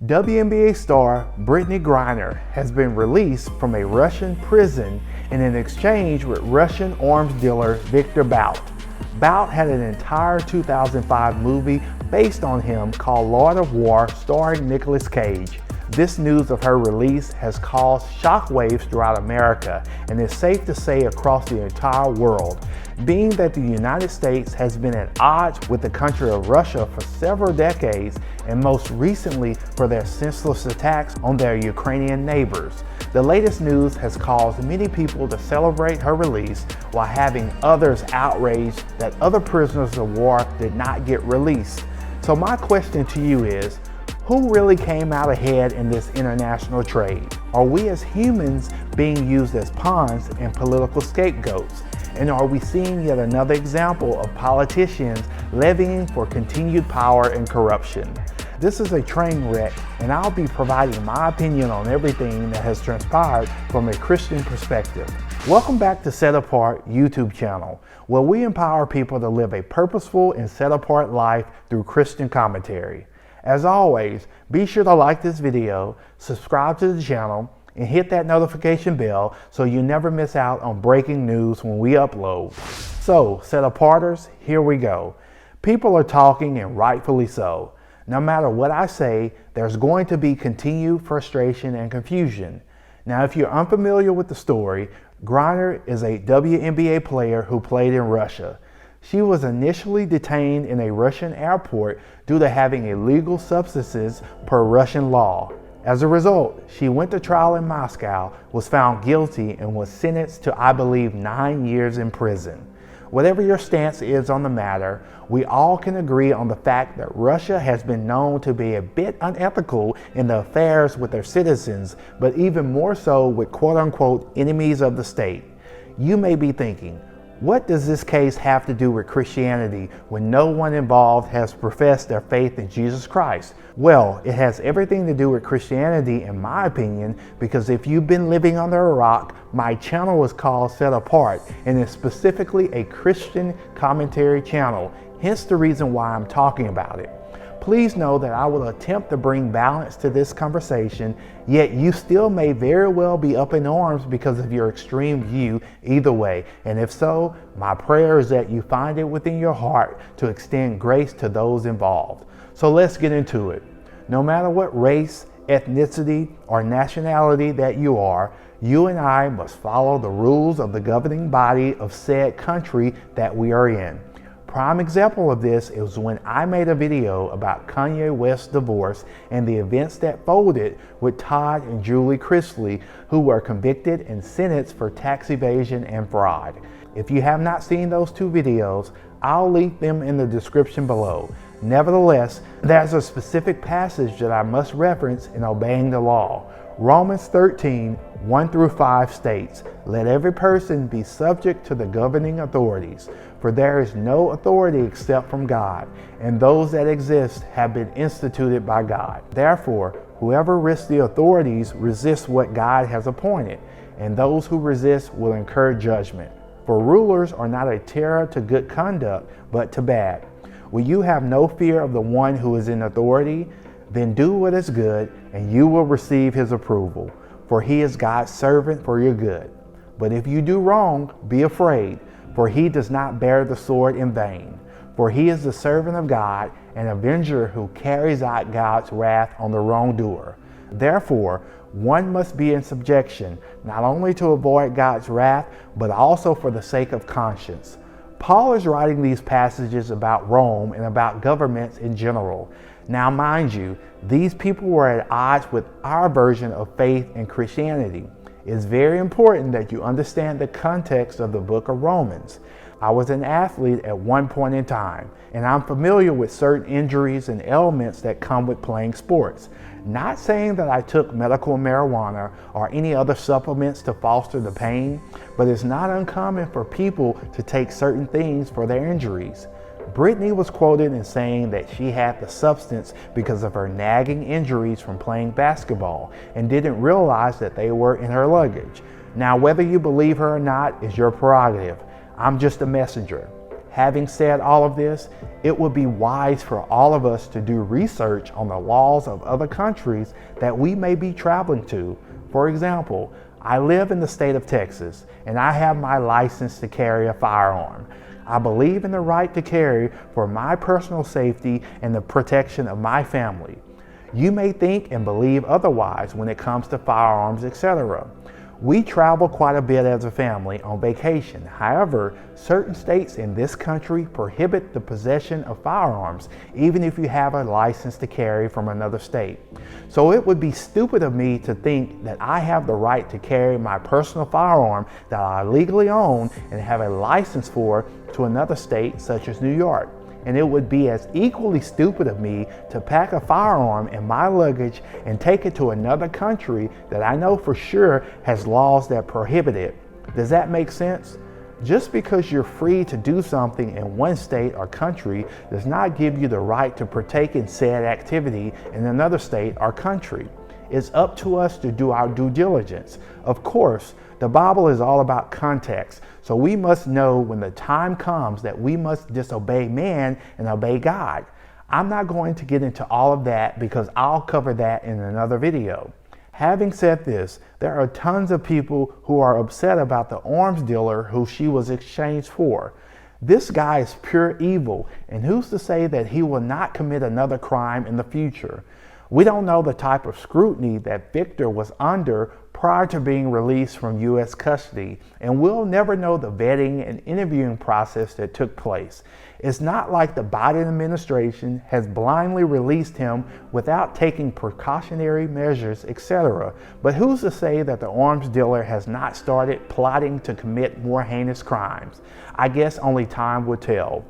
WNBA star Brittney Griner has been released from a Russian prison in an exchange with Russian arms dealer Viktor Bout. Bout had an entire 2005 movie based on him called Lord of War, starring Nicolas Cage. This news of her release has caused shockwaves throughout America and is safe to say across the entire world, being that the United States has been at odds with the country of Russia for several decades, and most recently for their senseless attacks on their Ukrainian neighbors. The latest news has caused many people to celebrate her release, while having others outraged that other prisoners of war did not get released. So my question to you is, who really came out ahead in this international trade? Are we as humans being used as pawns and political scapegoats? And are we seeing yet another example of politicians levying for continued power and corruption? This is a train wreck, and I'll be providing my opinion on everything that has transpired from a Christian perspective. Welcome back to Set Apart YouTube channel, where we empower people to live a purposeful and set apart life through Christian commentary. As always, be sure to like this video, subscribe to the channel, and hit that notification bell so you never miss out on breaking news when we upload. So, Set Aparters, here we go. People are talking, and rightfully so. No matter what I say, there's going to be continued frustration and confusion. Now, if you're unfamiliar with the story, Griner is a WNBA player who played in Russia. She was initially detained in a Russian airport due to having illegal substances per Russian law. As a result, she went to trial in Moscow, was found guilty, and was sentenced to, I believe, 9 years in prison. Whatever your stance is on the matter, we all can agree on the fact that Russia has been known to be a bit unethical in the affairs with their citizens, but even more so with quote-unquote enemies of the state. You may be thinking, what does this case have to do with Christianity when no one involved has professed their faith in Jesus Christ? Well, it has everything to do with Christianity, in my opinion, because if you've been living under a rock, my channel is called Set Apart, and is specifically a Christian commentary channel, hence the reason why I'm talking about it. Please know that I will attempt to bring balance to this conversation, yet you still may very well be up in arms because of your extreme view either way. And if so, my prayer is that you find it within your heart to extend grace to those involved. So let's get into it. No matter what race, ethnicity, or nationality that you are, you and I must follow the rules of the governing body of said country that we are in. Prime example of this is when I made a video about Kanye West's divorce and the events that folded with Todd and Julie Chrisley, who were convicted and sentenced for tax evasion and fraud. If you have not seen those two videos, I'll link them in the description below. Nevertheless, there's a specific passage that I must reference in obeying the law. Romans 13, 1-5 states, "Let every person be subject to the governing authorities, for there is no authority except from God, and those that exist have been instituted by God. Therefore, whoever resists the authorities resists what God has appointed, and those who resist will incur judgment. For rulers are not a terror to good conduct, but to bad. Will you have no fear of the one who is in authority? Then do what is good, and you will receive his approval, for he is God's servant for your good. But if you do wrong, be afraid, for he does not bear the sword in vain. For he is the servant of God, an avenger who carries out God's wrath on the wrongdoer. Therefore, one must be in subjection, not only to avoid God's wrath, but also for the sake of conscience." Paul is writing these passages about Rome and about governments in general. Now, mind you, these people were at odds with our version of faith and Christianity. It's very important that you understand the context of the book of Romans. I was an athlete at one point in time, and I'm familiar with certain injuries and ailments that come with playing sports. Not saying that I took medical marijuana or any other supplements to foster the pain, but it's not uncommon for people to take certain things for their injuries. Brittney was quoted in saying that she had the substance because of her nagging injuries from playing basketball and didn't realize that they were in her luggage. Now, whether you believe her or not is your prerogative. I'm just a messenger. Having said all of this, it would be wise for all of us to do research on the laws of other countries that we may be traveling to. For example, I live in the state of Texas and I have my license to carry a firearm. I believe in the right to carry for my personal safety and the protection of my family. You may think and believe otherwise when it comes to firearms, etc. We travel quite a bit as a family on vacation. However, certain states in this country prohibit the possession of firearms, even if you have a license to carry from another state. So it would be stupid of me to think that I have the right to carry my personal firearm that I legally own and have a license for to another state such as New York. And it would be as equally stupid of me to pack a firearm in my luggage and take it to another country that I know for sure has laws that prohibit it. Does that make sense? Just because you're free to do something in one state or country does not give you the right to partake in said activity in another state or country. It's up to us to do our due diligence. Of course, the Bible is all about context, so we must know when the time comes that we must disobey man and obey God. I'm not going to get into all of that because I'll cover that in another video. Having said this, there are tons of people who are upset about the arms dealer who she was exchanged for. This guy is pure evil, and who's to say that he will not commit another crime in the future? We don't know the type of scrutiny that Viktor was under prior to being released from U.S. custody, and we'll never know the vetting and interviewing process that took place. It's not like the Biden administration has blindly released him without taking precautionary measures, etc. But who's to say that the arms dealer has not started plotting to commit more heinous crimes? I guess only time will tell.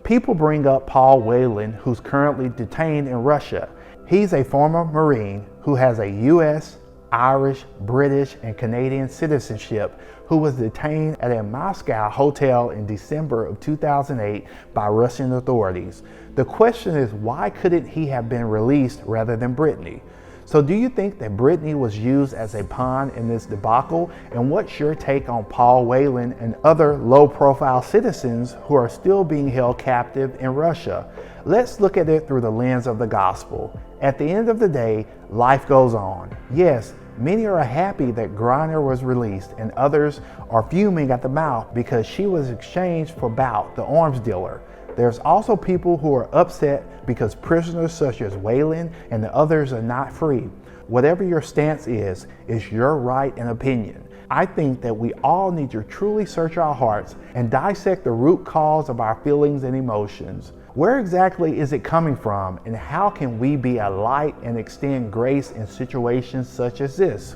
People bring up Paul Whelan, who's currently detained in Russia. He's a former Marine who has a U.S., Irish, British, and Canadian citizenship who was detained at a Moscow hotel in December of 2008 by Russian authorities. The question is, why couldn't he have been released rather than Brittney? So do you think that Brittney was used as a pawn in this debacle? And what's your take on Paul Whelan and other low-profile citizens who are still being held captive in Russia? Let's look at it through the lens of the gospel. At the end of the day, life goes on. Yes, many are happy that Griner was released, and others are fuming at the mouth because she was exchanged for Bout, the arms dealer. There's also people who are upset because prisoners such as Whelan and the others are not free. Whatever your stance is your right and opinion. I think that we all need to truly search our hearts and dissect the root cause of our feelings and emotions. Where exactly is it coming from, and how can we be a light and extend grace in situations such as this?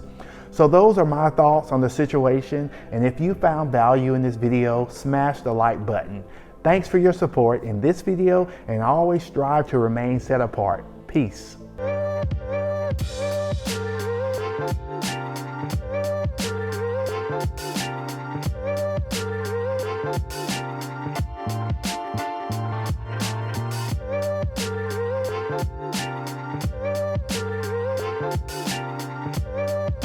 So those are my thoughts on the situation, and if you found value in this video, smash the like button. Thanks for your support in this video, and always strive to remain set apart. Peace.